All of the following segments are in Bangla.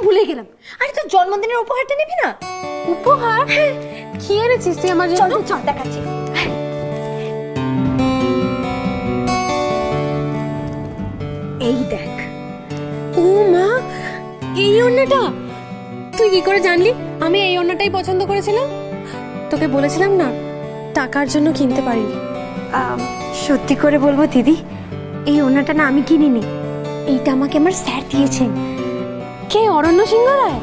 ভুলে গেলাম। আরে তোর জন্মদিনের উপহারটা নিবি না? উপহার? কি এনেছিস তুই আমার জন্য? চল দেখাচ্ছি। এই দেখ। ও মা, এই ওড়নাটা তুই কি করে জানলি আমি এই ওড়নাটাই পছন্দ করেছিলাম? তোকে বলেছিলাম না টাকার জন্য কিনতে পারিনি। সত্যি করে বলবো দিদি, এই ওড়নাটা না আমি কিনিনি, এইটা আমাকে আমার স্যার দিয়েছেন। কে? অরণ্য সিংহ রায়?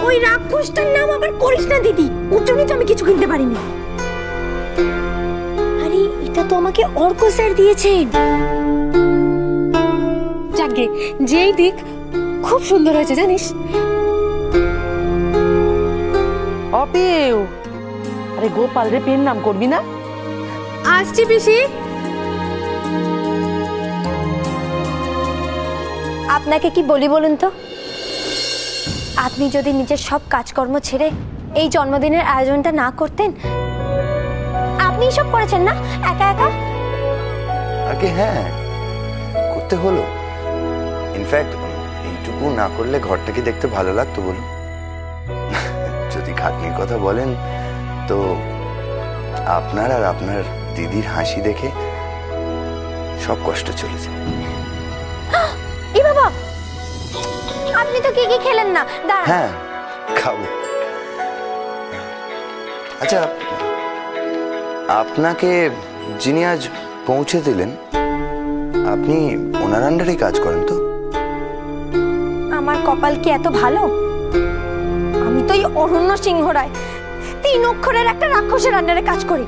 ওই রাক্ষসটার নাম আবার করিস না দিদি, ওর জন্যই তো আমি কিছু কিনতে পারিনি। আরে এটা তো আমাকে অর্ক স্যার দিয়েছেন। যাকে যেই দিক খুব সুন্দর হয়েছে জানিস। অপিউ, আরে গোপাল রে পেন নাম করবি না? আসছি পিসি। আপনাকে কি বলি বলুন তো, আপনি যদি নিজের সব কাজকর্ম ছেড়ে এই জন্মদিনের আয়োজনটা না করতেন। আপনি সব করেছেন না একা একা? আগে হ্যাঁ করতে হলো। ইনফ্যাক্ট এইটুকু না করলে ঘরটা কি দেখতে ভালো লাগতো বলুন? যদি খাটনির কথা বলেন তো আপনার আর আপনার দিদির হাসি দেখে সব কষ্ট চলে যায়। এ বাবা, আপনি তো কি কি খেলেন না? হ্যাঁ খাবো। আচ্ছা, আপনাকে যিনি আজ পৌঁছে দিলেন আপনি ওনার আন্ডারেই কাজ করেন তো? আমার কপাল কি এত ভালো? আমি তো এই অরণ্য সিংহ রায় 3 অক্ষরের একটা রাক্ষসের আন্ডারে কাজ করি।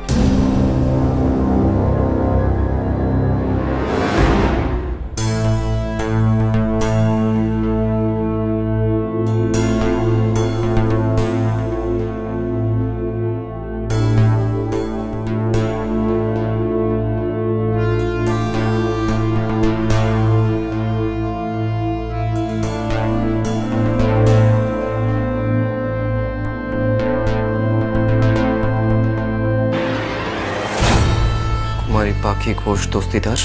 পাখি ঘোষ দস্তিদার?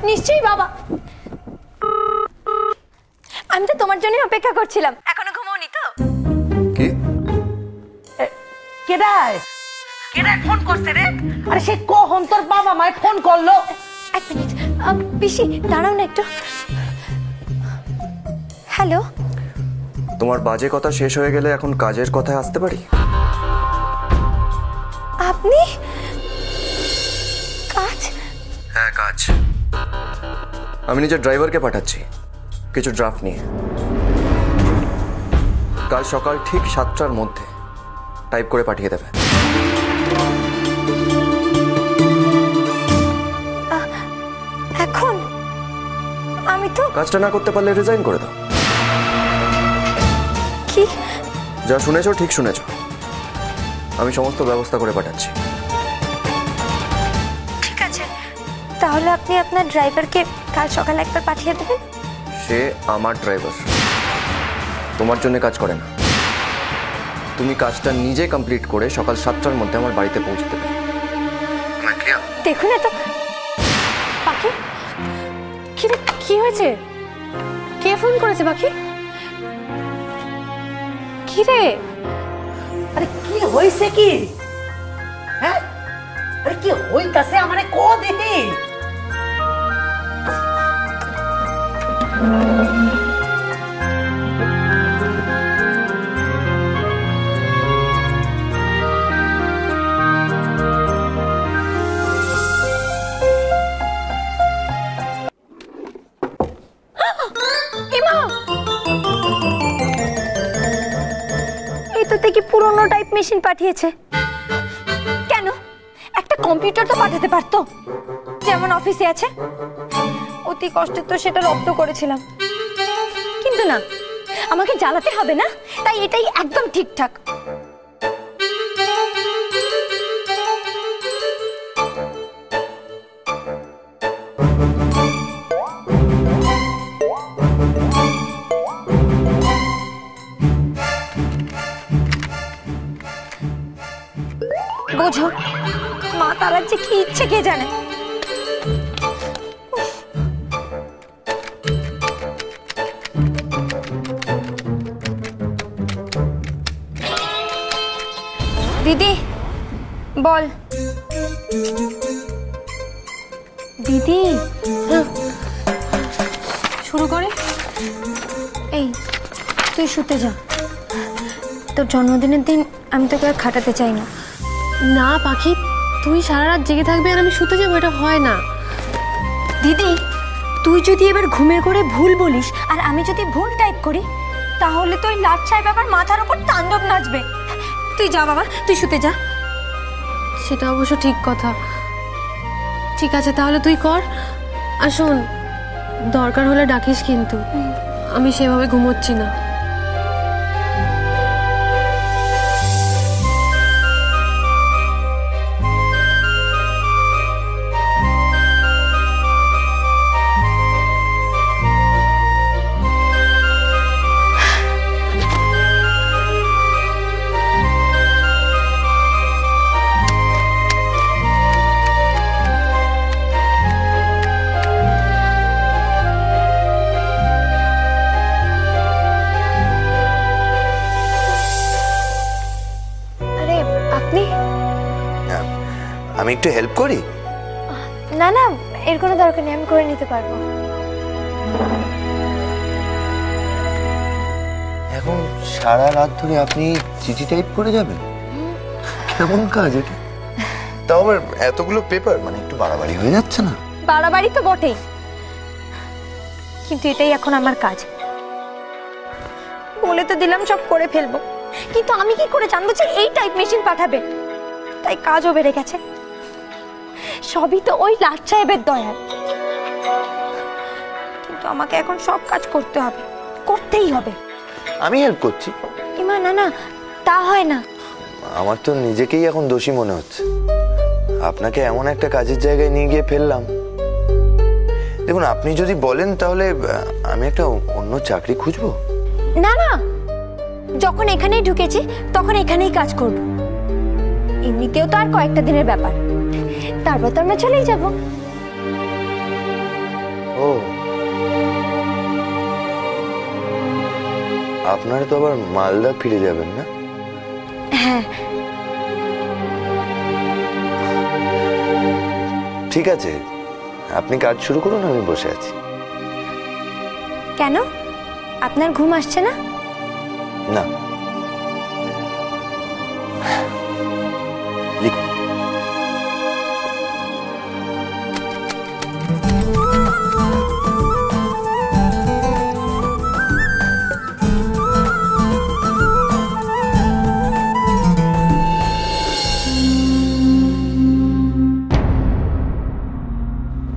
নিশ্চয়ই বাবা, আমি তো তোমার জন্য অপেক্ষা করছিলাম। এখনো ঘুমোওনি তো? কি কেডায় ফোন করছে রে? আরে সে কখন তোর বাবা মায় ফোন করলো? এক মিনিট পিসি, দাঁড়াও না একটু। হ্যালো। তোমার বাজে কথা শেষ হয়ে গেলে এখন কাজের কথায় আসতে পারি? আপনি কাজ? হ্যাঁ কাজ। আমি নিজের ড্রাইভারকে পাঠাচ্ছি কিছু ড্রাফট নিয়ে। কাল সকাল ঠিক 7টার মধ্যে টাইপ করে পাঠিয়ে দেবে। এখন আমি তো কাজটা না করতে পারলে রিজাইন করে দাও। কি? যা শুনেছো ঠিক শুনেছো, আমি সমস্ত ব্যবস্থা করে পাঠাচ্ছি। ঠিক আছে, তাহলে আপনি আপনার ড্রাইভারকে কাল সকালে একবার পাঠিয়ে দেবেন। সে আমার ড্রাইভার, তোমার জন্য কাজ করে না। তুমি কাজটা নিজে কমপ্লিট করে সকাল 7টার মধ্যে আমার বাড়িতে পৌঁছে দেবে। দেখুন এত পাখি, কি হয়েছে? কে ফোন করেছে পাখি? কি রে? আরে কি হইছে কি? হ্যাঁ, আরে কি হইতাছে আমারে কো দেখি। কি পুরনো টাইপ মেশিন পাঠিয়েছে? কেন একটা কম্পিউটার তো পাঠাতে পারতো, যেমন অফিসে আছে। অতি কষ্টে তো সেটা রপ্ত করেছিলাম, কিন্তু না, আমাকে জ্বালাতে হবে না, তাই এটাই একদম ঠিকঠাক। বোঝো, মা তারার যে কি ইচ্ছে কে জানে। দিদি বল। দিদি শুরু করে। এই তুই শুতে যা, তোর জন্মদিনের দিন আমি তোকে আর খাটাতে চাই না। না পাখি, তুই সারা রাত জেগে থাকবি আর আমি শুতে যাবো, এটা হয় না। দিদি তুই যদি এবার ঘুমের করে ভুল বলিস আর আমি যদি ভুল টাইপ করি, তাহলে তো ওই লাট সাহেব আবার মাথার উপর তাণ্ডব নাচবে। তুই যা বাবা, তুই শুতে যা। সেটা অবশ্য ঠিক কথা। ঠিক আছে তাহলে তুই কর। আর শোন, দরকার হলে ডাকিস কিন্তু, আমি সেভাবে ঘুমোচ্ছি না। আমি একটু হেল্প করি? না না, এর কোনো দরকার নেই, আমি করে নিতে পারবো। এখন সারা রাত ধরে আপনি চিঠি টাইপ করে যাবেন? কেমন কাজ এটা? তাও আবার এতগুলো পেপার, মানে একটু বাড়াবাড়ি হয়ে যাচ্ছে না? বাড়াবাড়ি তো বটেই, কিন্তু এটাই এখন আমার কাজ। বলে তো দিলাম সব করে ফেলবো, কিন্তু আমি কি করে জানবো যে এই টাইপ মেশিন পাঠাবে? তাই কাজও বেড়ে গেছে। সবই তো ওই লাট সাহেবের দয়া। কিন্তু আমাকে এখন সব কাজ করতে হবে, করতেই হবে। আমি হেল্প করছি। ইমা না না, তা হয় না। আমার তো নিজেকেই এখন দোষী মনে হচ্ছে। আপনাকে এমন একটা কাজের জায়গায় নিয়ে গিয়ে ফেললাম। দেখুন, আপনি যদি বলেন তাহলে আমি একটা অন্য চাকরি খুঁজবো। না না, যখন এখানেই ঢুকেছি তখন এখানেই কাজ করব। এমনিতেও তো আর কয়েকটা দিনের ব্যাপার, তারপর তো আমরা চলেই যাব। ও, আপনারা তো আবার মালদা ফিরে যাবেন না? হ্যাঁ। ঠিক আছে, আপনি কাজ শুরু করুন, আমি বসে আছি। কেন, আপনার ঘুম আসছে না? না, লিখুন।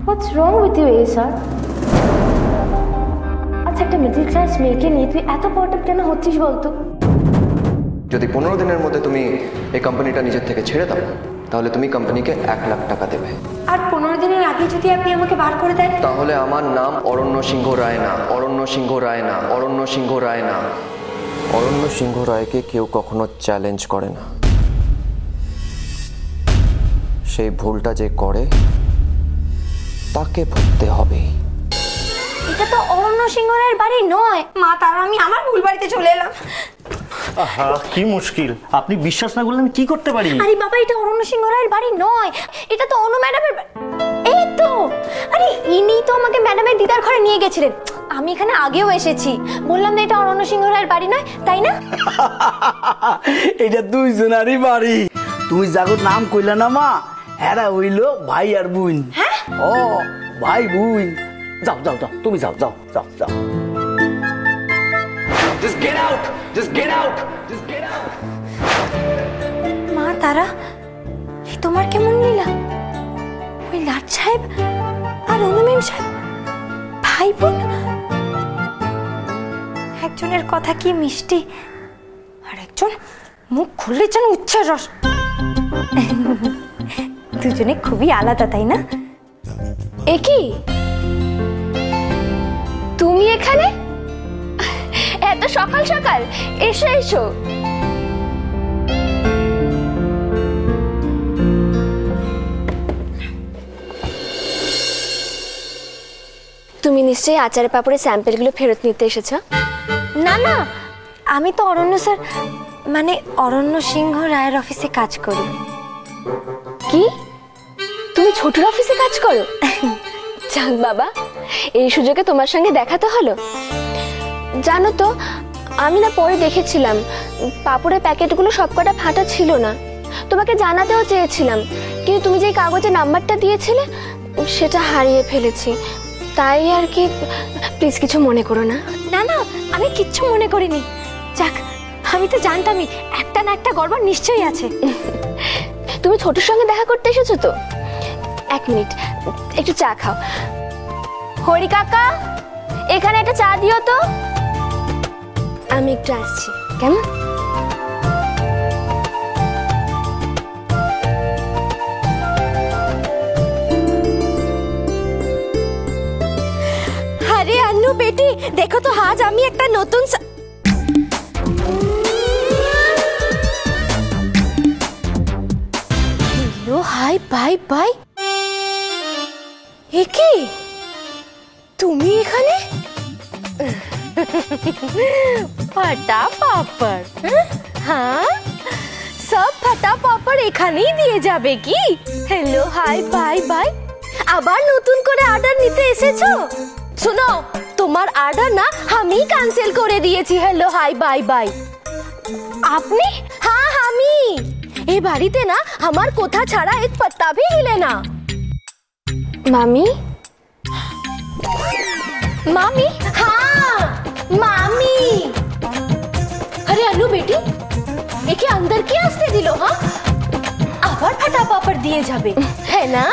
What's wrong with you, Asa? আচ্ছা, একটা মিডল ক্লাস মেয়েকে নিয়ে তুই এত পটপ কেন হচ্ছিস বলতো? যদি 15 দিনের মধ্যে তুমি এই কোম্পানিটা নিজের থেকে ছেড়ে দাও, তাহলে তুমি কোম্পানিকে 1 লাখ টাকা দেবে। আর 15 দিনের আগে যদি আপনি আমাকে বার করে দেন? তাহলে আমার নাম অরণ্য সিংহ রায় না, অরণ্য সিংহ রায় না, অরণ্য সিংহ রায় না। অরণ্য সিংহ রায়কে কেউ কখনো চ্যালেঞ্জ করে না। সেই ভুলটা যে করে তাকে ভুগতে হবে। এটা তো অরণ্য সিংহ রায়ের বাড়ি নয়। মা তারা, আমি আমার ভুল বাড়িতে চলে এলাম। আহা, কি মুশকিল! আপনি বিশ্বাস না করলে আমি কি করতে পারি? আরে বাবা, এটা অরণ্য সিংহ রায়ের বাড়ি নয়, এটা তো অনু ম্যাডামের। এই তো, আরে ইনি তো আমাকে ম্যাডামের দিদার ঘরে নিয়ে গেছিলেন। আমি এখানে আগেও এসেছি, বললাম না এটা অরণ্য সিংহ রায়ের বাড়ি নয়, তাই না? এটা দুইজনারই বাড়ি। তুমি যাগো নাম কইলা না মা, এরা হইলো ভাই আর বোন। ও ভাই বোন। যাও যাও যাও, তুমি যাও যাও যাও যাও। Just get out! Just get out! Just get out! মা তারা, তোমার কেমন লীলা? ওই লাট সাহেব আর অনু ম্যাম সাহেব ভাই বোন। একজনের কথা কি মিষ্টি, আর একজন মুখ খুললে যেন উচ্ছ্বাস রস। দুজনে খুবই আলাদা, তাই না? এ কি, তুমি এখানে এত সকাল সকাল? এসো এসো। তুমি নিশ্চয়ই আচারে পাপড়ের স্যাম্পেলগুলো ফেরত নিতে এসেছো? না না, আমি তো অরণ্য স্যার মানে অরণ্য সিংহ রায়ের অফিসে কাজ করি। কি তুমি ছোটুর অফিসে কাজ করো? যাক বাবা, এই সুযোগে তোমার সঙ্গে দেখা তো হলো। জানো তো, আমি না পরে দেখেছিলাম পাপড়ের প্যাকেটগুলো সবকটা ফাটা ছিল না। তোমাকে জানাতেও চেয়েছিলাম, কিন্তু তুমি যে কাগজে নাম্বারটা দিয়েছিলে সেটা হারিয়ে ফেলেছি। তাই আর কি, প্লিজ কিছু মনে করো না। না না, আমি কিচ্ছু মনে করিনি। যাক, আমি তো জানতামই একটা না একটা গড়বড় নিশ্চয়ই আছে। তুমি ছোটুর সঙ্গে দেখা করতে এসেছো তো? এক মিনিট, একটু চা খাও। হরি কাকা, এখানে একটা চা দিও তো। আমি একটু আসছি, কেমন? আরে আন্নু বেটি, দেখো তো আজ আমি একটা নতুন হ্যালো হাই বাই বাই। এ কি, তুমি এখানে? ফাটা পাপড়? হ্যাঁ, সব ফাটা পাপড় এখানেই দিয়ে যাবে কি? Hello hi bye bye. আবার নতুন করে অর্ডার নিতে এসেছো? শোনো, তোমার অর্ডার না আমি ক্যান্সেল করে দিয়েছি। Hello hi bye bye. আপনি? হ্যাঁ আমি। এই বাড়িতে না আমার কথা ছাড়া এক पत्ता भी हिले ना। মামি? मामी? हाँ मामी। अरे अन्नू बेटी, एके अंदर की आस्ते दिलो। हाँ, আবার ফাটা পাপড় দিয়ে যাবে, है ना?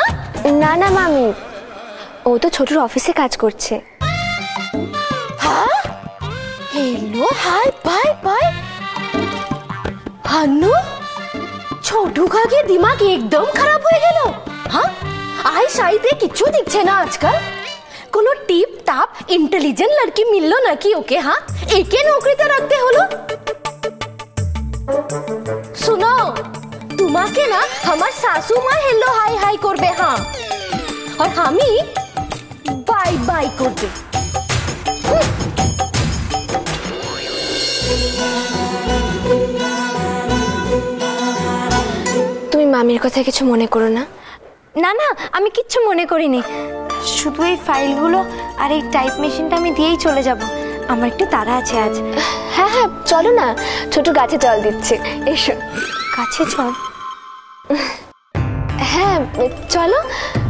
না না মামি, ও তো ছোটুর অফিসে কাজ করছে। हाँ, hello hi bye bye. Annu, Chhotu কাকে দিমাগ একদম খারাপ হয়ে গেল। হ্যাঁ, আই সাইতে কিছু দিচ্ছে না আজকাল। কোনো টিপ টাপ ইন্টেলিজেন্ট লড়কি মিললো নাকি ওকে? হ্যাঁ, একে নৌকরিতে রাখতে হলো। শুনো, তোমাকে না আমার শাশু মা হেলো হাই হাই করবে। হ্যাঁ, আর আমি বাই বাই করবে। তুমি মামির কথা কিছু মনে করো না। না না, আমি কিচ্ছু মনে করিনি। শুধু এই ফাইলগুলো আর এই টাইপ মেশিনটা আমি দিয়েই চলে যাব। আমার একটু তাড়া আছে আজ। হ্যাঁ হ্যাঁ, চলো না, ছোটু গাছে জল দিচ্ছে, এসো। কাছে চল। হ্যাঁ চলো।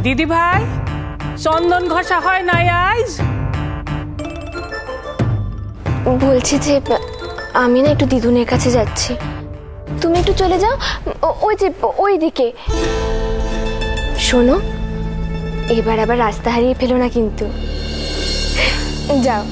দিদি ভাই, চন্দন ঘষা হয় নাই আজ? বলছি যে আমি না একটু দিদুনের কাছে যাচ্ছি, তুমি একটু চলে যাও। ওই যে ওই দিকে। শোনো, এবার আবার রাস্তা হারিয়ে ফেলো না কিন্তু। যাও।